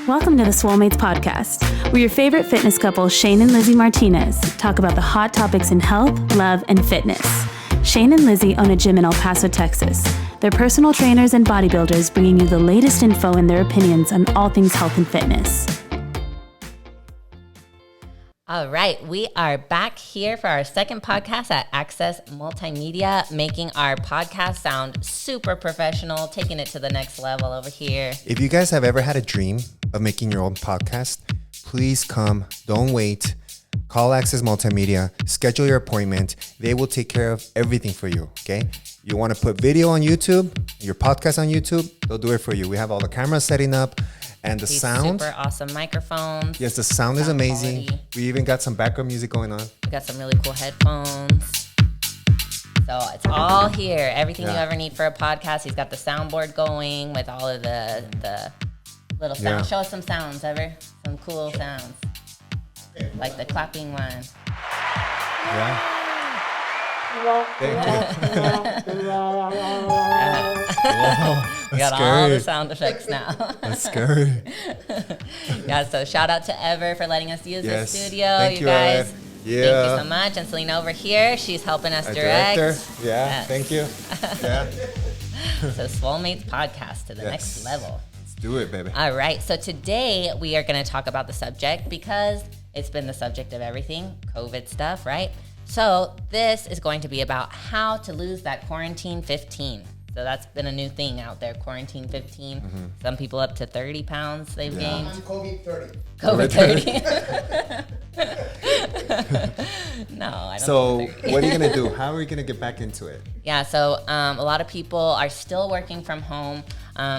Welcome to the Swolemates podcast, where your favorite fitness couple, Shane and Lizzie Martinez, talk about the hot topics in health, love, and fitness. Shane and Lizzie own a gym in El Paso, Texas. They're personal trainers and bodybuilders, bringing you the latest info and their opinions on all things health and fitness. All right, we are back here for our second podcast at Access Multimedia, making our podcast sound super professional, taking it to the next level over here. If you guys have ever had a dream of making your own podcast, please come. Don't wait. Call Access Multimedia. Schedule your appointment. They will take care of everything for you, okay? You want to put video on YouTube, your podcast on YouTube, they'll do it for you. We have all the cameras setting up. And the sound. Super awesome microphones. Yes, the sound is amazing. Quality. We even got some background music going on. We got some really cool headphones. So it's all here. Everything you ever need for a podcast. He's got the soundboard going with all of the little sounds. Yeah. Show us some sounds, Ever. Some cool sounds. Like the clapping one. Yeah. We got all the sound effects now. That's scary. Yeah, so shout out to Ever for letting us use the studio. Thank you guys. Ever. Yeah. Thank you so much. And Selena over here, she's helping us direct. Director. Yeah, yes. Thank you. Yeah. So Swolemates podcast to the next level. Let's do it, baby. All right, so today we are going to talk about the subject because it's been the subject of everything, COVID stuff, right? So this is going to be about how to lose that quarantine 15. So that's been a new thing out there, quarantine 15. Mm-hmm. Some people up to 30 pounds they've gained. COVID 30. COVID 30. No, I don't So think 30. what are you going to do? How are we going to get back into it? Yeah, so a lot of people are still working from home.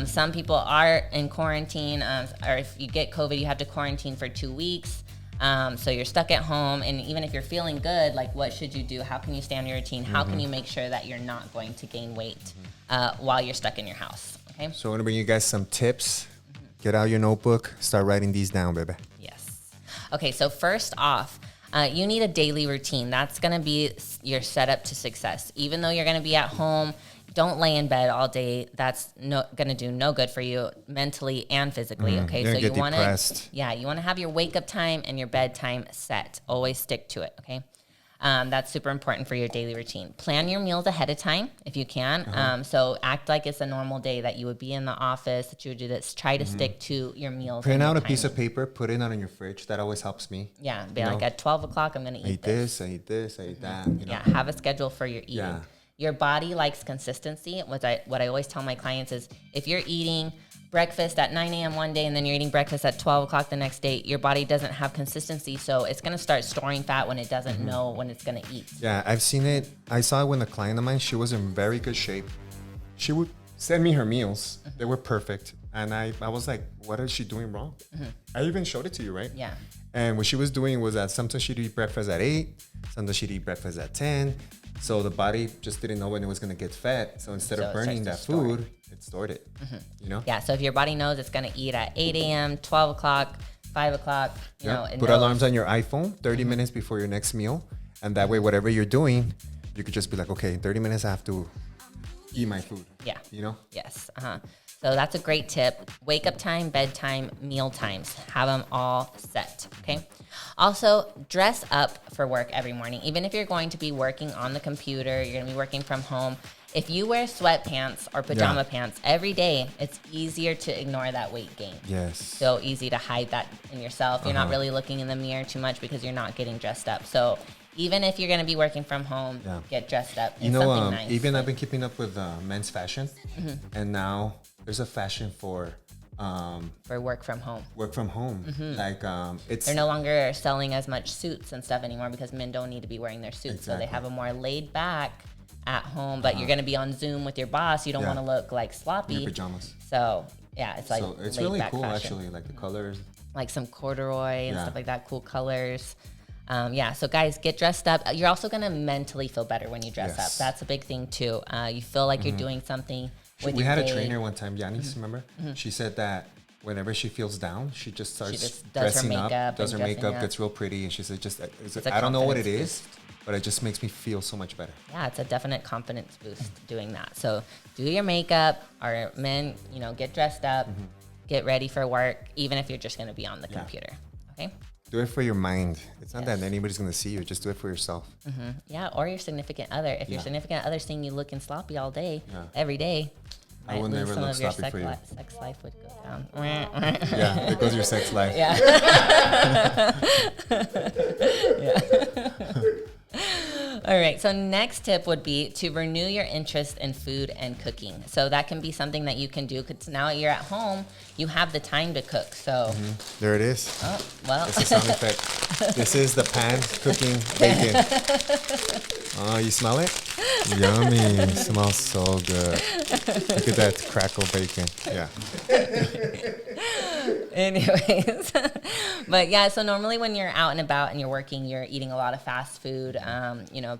Some people are in quarantine, or if you get COVID, you have to quarantine for 2 weeks. So you're stuck at home, and even if you're feeling good, like what should you do? How can you stay on your routine? How can you make sure that you're not going to gain weight while you're stuck in your house? Okay. So I want to bring you guys some tips. Get out your notebook. Start writing these down, baby. Yes. Okay, so first off, you need a daily routine. That's going to be your setup to success. Even though you're going to be at home, don't lay in bed all day. That's going to do no good for you mentally and physically. Okay, so you want to, you want to have your wake up time and your bedtime set. Always stick to it. Okay, that's super important for your daily routine. Plan your meals ahead of time if you can. So act like it's a normal day that you would be in the office, that you would do this. Try to stick to your meals. Print out a piece of paper, put it on your fridge. That always helps me. Yeah, be like at 12 o'clock, I'm going to eat this. I eat this, I eat that. Yeah, have a schedule for your eating. Yeah. Your body likes consistency. What I always tell my clients is if you're eating breakfast at 9 a.m. one day and then you're eating breakfast at 12 o'clock the next day, your body doesn't have consistency. So it's going to start storing fat when it doesn't know when it's going to eat. Yeah, I've seen it. I saw it when a client of mine, she was in very good shape. She would send me her meals. They were perfect. And I was like, what is she doing wrong? I even showed it to you, right? Yeah. And what she was doing was that sometimes she'd eat breakfast at 8, sometimes she'd eat breakfast at 10. So the body just didn't know when it was going to get fat. So instead of burning that food, it stored it, you know? Yeah, so if your body knows it's going to eat at 8 a.m., 12 o'clock, 5 o'clock, you know. Put alarms on your iPhone 30 minutes before your next meal. And that way, whatever you're doing, you could just be like, okay, 30 minutes I have to eat my food. Yeah. You know? Yes. So that's a great tip. Wake up time, bedtime, meal times. Have them all set, okay? Also, dress up for work every morning. Even if you're going to be working on the computer, you're going to be working from home. If you wear sweatpants or pajama pants every day, it's easier to ignore that weight gain. Yes. So easy to hide that in yourself. You're not really looking in the mirror too much because you're not getting dressed up. So even if you're going to be working from home, get dressed up in something nice. Even I've been keeping up with men's fashion, and now there's a fashion for work from home. Work from home. Like they're no longer selling as much suits and stuff anymore because men don't need to be wearing their suits. Exactly. So they have a more laid back at home, but you're going to be on Zoom with your boss. You don't want to look like sloppy. In your pajamas. So yeah, it's like so it's really cool fashion. Actually, like the colors. Like some corduroy and stuff like that, cool colors. So guys, get dressed up. You're also going to mentally feel better when you dress up. That's a big thing too. You feel like you're doing something with We had a trainer one time, Yanis, remember? She said that whenever she feels down, she just starts dressing up, does her makeup, gets real pretty. And she said, I don't know what it is, but it just makes me feel so much better. Yeah, it's a definite confidence boost doing that. So do your makeup, or men, get dressed up. get ready for work, even if you're just going to be on the computer. Okay. Do it for your mind. It's not that anybody's going to see you. Just do it for yourself. Yeah. Or your significant other. If your significant other's seeing you looking sloppy all day, every day, I will never look sloppy for you. Sex life would go down. Yeah, there goes your sex life. Yeah. All right. So next tip would be to renew your interest in food and cooking. So that can be something that you can do because now you're at home, you have the time to cook. So There it is. oh, well, That's the sound effect. This is the pan cooking bacon. Oh, you smell it? Yummy. It smells so good. Look at that crackle bacon. Yeah. anyways, but yeah, so normally when you're out and about and you're working, you're eating a lot of fast food,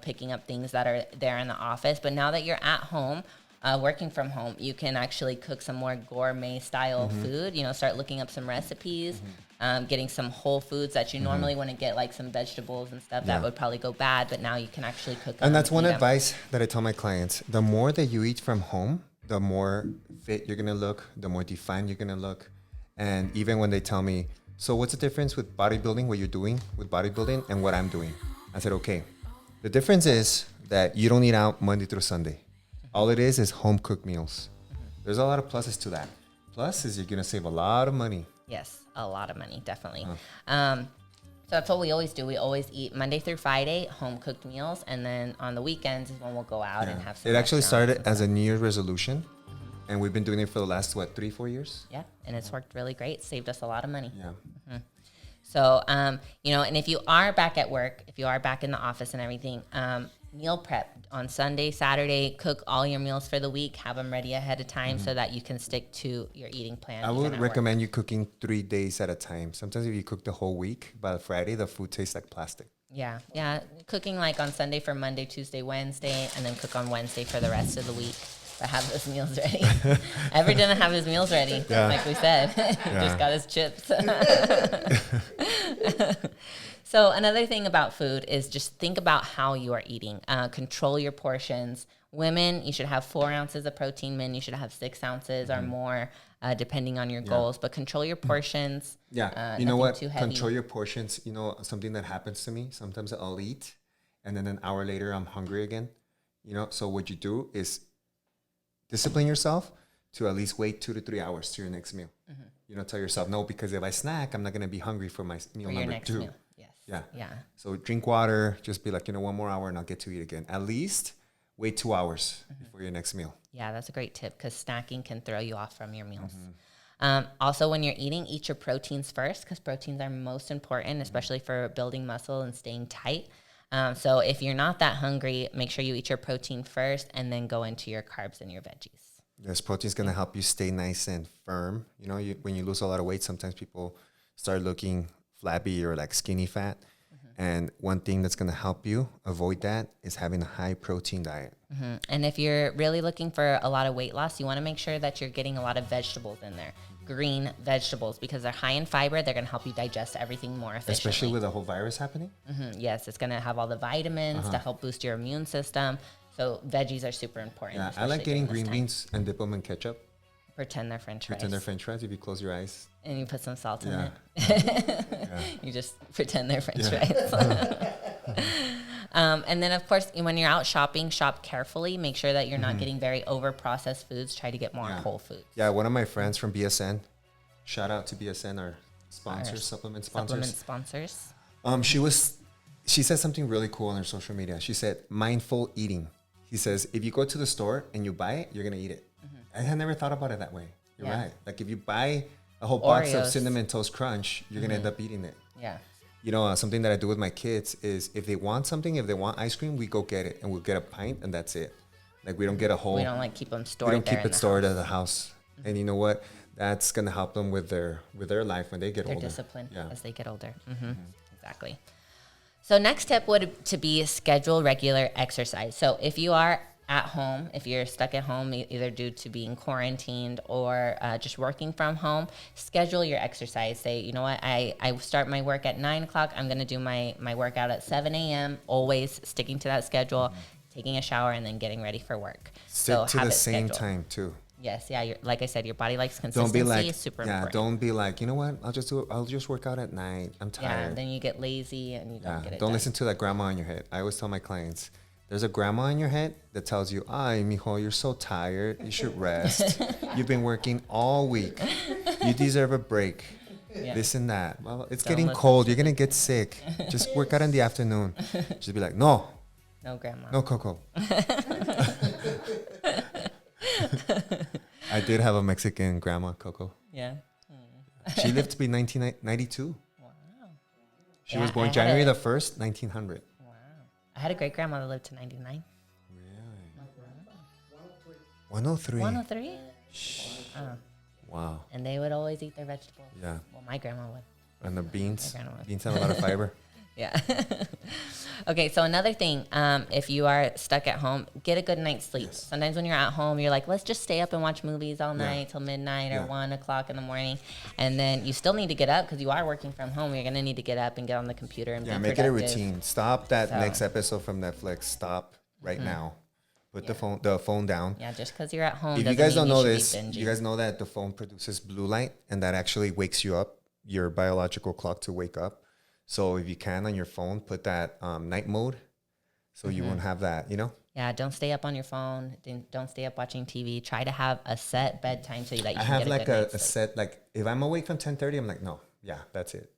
picking up things that are there in the office. But now that you're at home, working from home, you can actually cook some more gourmet style food, start looking up some recipes, getting some whole foods that you normally wouldn't get, like some vegetables and stuff that would probably go bad, but now you can actually cook them. And that's one advice that I tell my clients. The more that you eat from home, the more fit you're going to look, the more defined you're going to look. And even when they tell me, so what's the difference with bodybuilding, what you're doing with bodybuilding and what I'm doing? I said, okay, the difference is that you don't eat out Monday through Sunday. All it is home cooked meals. There's a lot of pluses to that. Plus is you're going to save a lot of money. Yes, a lot of money, definitely. So that's what we always do. We always eat Monday through Friday, home cooked meals. And then on the weekends is when we'll go out and have some. It actually started as a New Year's resolution. And we've been doing it for the last, 3-4 years? Yeah, and it's worked really great. Saved us a lot of money. Yeah. So, and if you are back at work, if you are back in the office and everything, meal prep on Sunday, Saturday, cook all your meals for the week, have them ready ahead of time so that you can stick to your eating plan. I would recommend you cooking 3 days at a time. Sometimes if you cook the whole week, by Friday, the food tastes like plastic. Yeah. Cooking like on Sunday for Monday, Tuesday, Wednesday, and then cook on Wednesday for the rest of the week. But have those meals ready. Every didn't have his meals ready, like we said. Just got his chips. So another thing about food is just think about how you are eating. Control your portions. Women, you should have 4 ounces of protein. Men, you should have 6 ounces or more, depending on your goals. But control your portions. Yeah. You know what? Control your portions. Something that happens to me, sometimes I'll eat, and then an hour later, I'm hungry again. So what you do is discipline yourself to at least wait 2 to 3 hours to your next meal. Tell yourself, no, because if I snack, I'm not going to be hungry for my meal for number next 2. Meal. Yes. Yeah. So drink water, just be like, 1 more hour and I'll get to eat again. At least wait 2 hours before your next meal. Yeah, that's a great tip because snacking can throw you off from your meals. Also, when you're eating, eat your proteins first because proteins are most important, especially for building muscle and staying tight. So if you're not that hungry, make sure you eat your protein first and then go into your carbs and your veggies. Yes, protein is going to help you stay nice and firm. When you lose a lot of weight, sometimes people start looking flabby or like skinny fat. And one thing that's going to help you avoid that is having a high protein diet. And if you're really looking for a lot of weight loss, you want to make sure that you're getting a lot of vegetables in there. Green vegetables, because they're high in fiber. They're going to help you digest everything more efficiently. Especially with the whole virus happening? Yes, it's going to have all the vitamins to help boost your immune system. So veggies are super important. Yeah, I like getting green beans and dip them in ketchup. Pretend they're French fries. Pretend they're French fries if you close your eyes. And you put some salt in it. You just pretend they're French fries. And then, of course, when you're out shopping, shop carefully. Make sure that you're not getting very over-processed foods. Try to get more whole foods. Yeah, one of my friends from BSN, shout out to BSN, our sponsors, supplement sponsors. She said something really cool on her social media. She said, mindful eating. He says, if you go to the store and you buy it, you're going to eat it. I had never thought about it that way. You're right. Like if you buy a whole box of Cinnamon Toast Crunch, you're going to end up eating it. Yeah. Something that I do with my kids is if they want something, if they want ice cream, we go get it and we'll get a pint and that's it. Like we don't get a whole. We don't keep them stored. We don't keep it stored at the house. And you know what? That's going to help them with their life when they get older. Their discipline as they get older. Exactly. So next tip would to be schedule regular exercise. So if you are at home, if you're stuck at home, either due to being quarantined or just working from home, schedule your exercise. Say, you know what, I start my work at 9 o'clock. I'm going to do my workout at 7 a.m., always sticking to that schedule, taking a shower, and then getting ready for work. Stick to the same time, too. Yes, yeah. Like I said, your body likes Don't consistency. be like, Is super yeah, important. don't be like, you know what? I'll just work out at night. I'm tired. Yeah, then you get lazy and you don't get it Don't done. listen to that grandma in your head. I always tell my clients, there's a grandma in your head that tells you, ay, mijo, you're so tired. You should rest. You've been working all week. You deserve a break. Yeah. This and that. Well, it's Don't getting listen cold. You're going to get sick. Just work out in the afternoon. Just be like, no, No, grandma. no, Coco. I did have a Mexican grandma, Coco. Yeah. She lived to be 1992. Wow. She Yeah, was I born had January a- the 1st, 1900. Wow. I had a great grandma that lived to 99. Really? 103. 103? Wow. And they would always eat their vegetables. Yeah. Well, my grandma would. And the beans. My grandma would. Beans have a lot of fiber. Yeah. Okay, so another thing, if you are stuck at home, get a good night's sleep. Yes. Sometimes when you're at home, you're like, let's just stay up and watch movies all Yeah. night till midnight or Yeah. 1 o'clock in the morning. And then you still need to get up because you are working from home. You're going to need to get up and get on the computer and Yeah, be make it a productive. routine. Stop that So- next episode from Netflix. Stop right now. Put the phone down. Yeah, just because you're at home If doesn't you guys mean don't know should be this, binging. you guys know that the phone produces blue light and that actually wakes you up, your biological clock to wake up. So if you can on your phone, put that night mode so you won't have that, you know? Yeah, don't stay up on your phone. Don't stay up watching TV. Try to have a set bedtime so that you I can have get like good a night's sleep. set, like if I'm awake from 10:30, I'm like, no, yeah, that's it.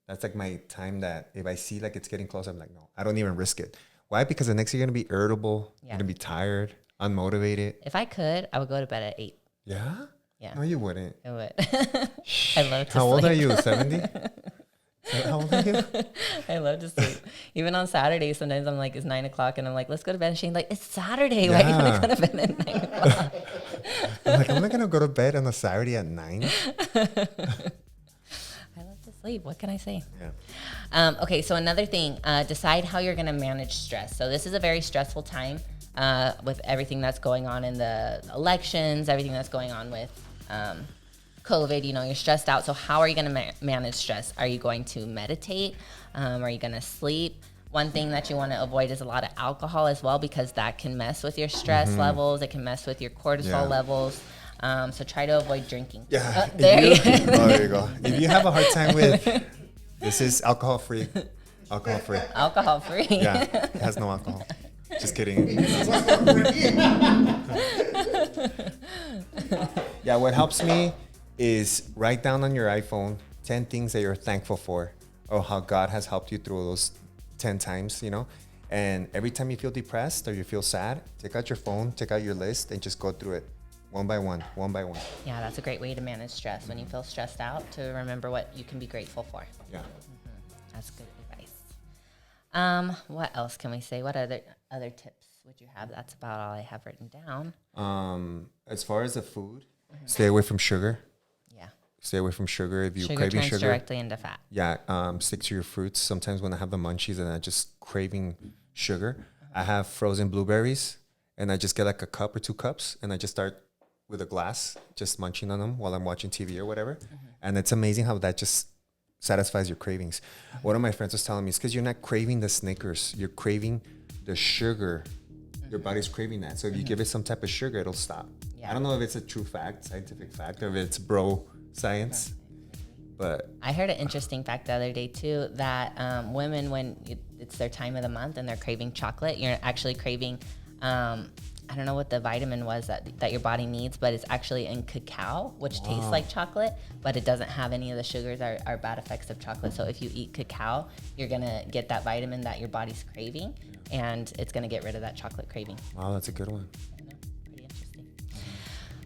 That's like my time that if I see like it's getting close, I'm like, no, I don't even risk it. Why? Because the next you're going to be irritable. Yeah. You're going to be tired, unmotivated. If I could, I would go to bed at 8. Yeah? Yeah. No, you wouldn't. I would. I love to How old are sleep. you? 70? How old are you? I love to sleep. Even on Saturdays, sometimes I'm like, it's 9 o'clock, and I'm like, let's go to bed. And Shane's like, it's Saturday. Why are you Yeah. going to go to bed at 9 o'clock? I'm like, I'm not going to go to bed on a Saturday at 9. I love to sleep. What can I say? Yeah. Okay, so another thing, decide how you're going to manage stress. So this is a very stressful time with everything that's going on in the elections, everything that's going on with COVID. You know, you're stressed out. So how are you going to manage stress? Are you going to meditate? Are you going to sleep? One thing that you want to avoid is a lot of alcohol as well, because that can mess with your stress levels. It can mess with your cortisol Yeah. levels. So try to avoid drinking. Yeah. There you There you go. If you have a hard time with, this is alcohol free. Alcohol free. Alcohol free. Yeah. It has no alcohol. Just kidding. Yeah, what helps me is write down on your iPhone 10 things that you're thankful for or how God has helped you through those 10 times, you know? And every time you feel depressed or you feel sad, take out your phone, take out your list, and just go through it one by one, one by one. Yeah, that's a great way to manage stress. When you feel stressed out, to remember what you can be grateful for. Yeah. That's good advice. What else can we say? What other tips would you have? That's about all I have written down. As far as the food, stay away from sugar. Yeah. Stay away from sugar if you're Sugar craving turns sugar. directly into fat. Yeah, stick to your fruits. Sometimes when I have the munchies and I just craving sugar, I have frozen blueberries and I just get like a cup or 2 cups and I just start with a glass, just munching on them while I'm watching TV or whatever. And it's amazing how that just satisfies your cravings. One of my friends was telling me it's because you're not craving the Snickers, you're craving the sugar. Your body's craving that. So if you give it some type of sugar, it'll stop. Yeah. I don't know if it's a true fact, scientific fact, or if it's bro science, but I heard an interesting fact the other day too, that women, when it's their time of the month and they're craving chocolate, you're actually craving, I don't know what the vitamin was that your body needs, but it's actually in cacao, which tastes like chocolate, but it doesn't have any of the sugars or bad effects of chocolate. So if you eat cacao, you're going to get that vitamin that your body's craving, and it's going to get rid of that chocolate craving. wow, that's a good one. Pretty interesting.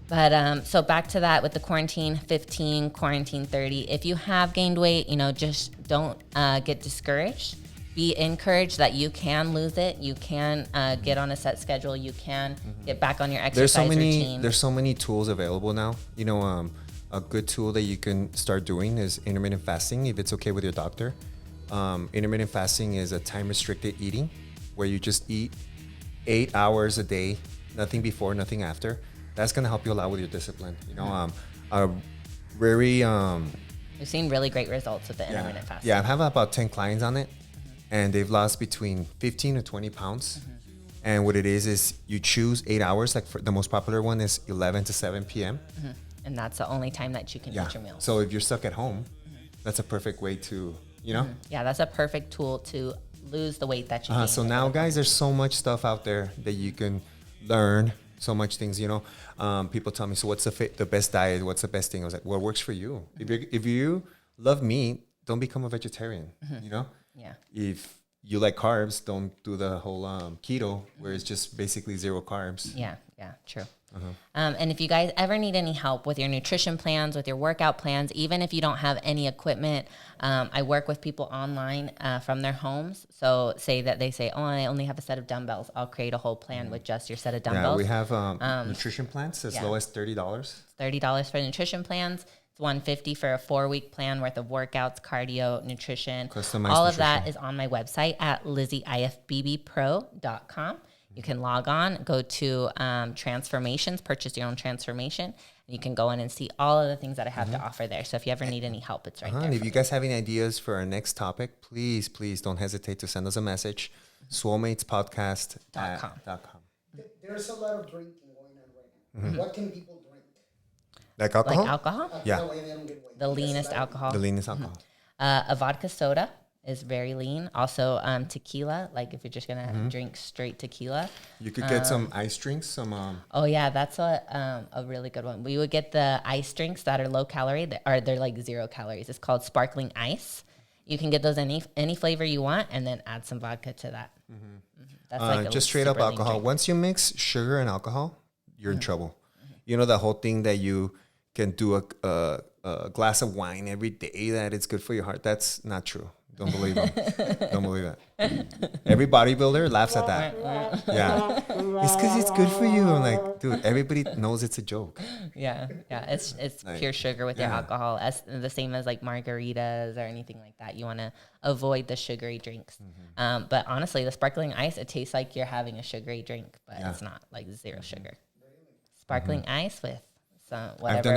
But so back to that with the quarantine 15, quarantine 30. If you have gained weight, you know, just don't get discouraged. Be encouraged that you can lose it. You can get on a set schedule. You can get back on your exercise routine. There's so many tools available now. You know, a good tool that you can start doing is intermittent fasting, if it's okay with your doctor. Intermittent fasting is a time restricted eating where you just eat 8 hours a day, nothing before, nothing after. That's gonna help you a lot with your discipline. You know, We've seen really great results with the intermittent fasting. Yeah, I have about 10 clients on it, and they've lost between 15 to 20 pounds And what it is you choose 8 hours. Like for the most popular one is 11 to 7 p.m. And that's the only time that you can eat your meals. So if you're stuck at home, that's a perfect way to, Yeah, that's a perfect tool to lose the weight that you gained. So now, guys, there's so much stuff out there that you can learn. So much things, people tell me, so what's the best diet? What's the best thing? I was like, what works for you? If you love meat, don't become a vegetarian, Yeah. If you like carbs, don't do the whole keto where it's just basically zero carbs. Yeah, true. And if you guys ever need any help with your nutrition plans, with your workout plans, even if you don't have any equipment, I work with people online from their homes. So say that they say, oh, I only have a set of dumbbells. I'll create a whole plan with just your set of dumbbells. Yeah, we have nutrition plans as low as $30. $30 for nutrition plans. It's $150 for a 4-week plan worth of workouts, cardio, nutrition. Customized All of nutrition. that is on my website at lizzieifbbpro.com. You can log on, go to transformations, purchase your own transformation, and you can go in and see all of the things that I have to offer there. So if you ever need any help, it's right there. And if you guys have any ideas for our next topic, please don't hesitate to send us a message. Swolematespodcast.com. There's a lot of drinking going on right now. What can people drink? Like alcohol? Like alcohol? Yeah. That way they don't get weight. The leanest alcohol. The leanest alcohol. A vodka soda is very lean. Also, tequila, like if you're just going to drink straight tequila. You could get some ice drinks, Oh yeah, that's a really good one. We would get the ice drinks that are low calorie, they're like 0 calories. It's called sparkling ice. You can get those any flavor you want, and then add some vodka to that. That's like just straight up super lean alcohol. drink. Once you mix sugar and alcohol, you're in trouble. You know the whole thing that you can do a glass of wine every day, that it's good for your heart. That's not true. Don't believe them. Don't believe that. Every bodybuilder laughs at that. Yeah. It's because it's good for you. I'm like, dude, everybody knows it's a joke. Yeah. It's Like, pure sugar with your alcohol, as the same as like margaritas or anything like that. You want to avoid the sugary drinks. But honestly, the sparkling ice, it tastes like you're having a sugary drink, but it's not, like 0 sugar. Sparkling ice with some whatever.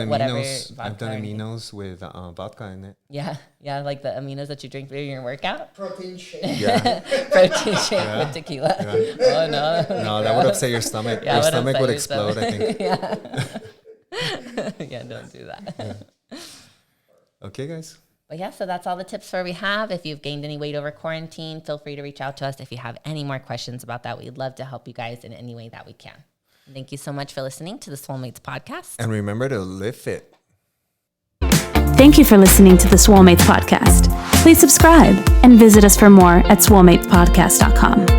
I've done aminos with vodka in it. Yeah, like the aminos that you drink during your workout. Protein shake. Yeah. Protein shake with tequila. Oh no. No, that would upset your stomach. Yeah, Your would stomach upset would your explode, stomach. I think. Yeah, don't do that. Okay, guys. But yeah, so that's all the tips we have. If you've gained any weight over quarantine, feel free to reach out to us. If you have any more questions about that, we'd love to help you guys in any way that we can. Thank you so much for listening to the Swolemates podcast. And remember to live fit. Thank you for listening to the Swolemates podcast. Please subscribe and visit us for more at swolematespodcast.com.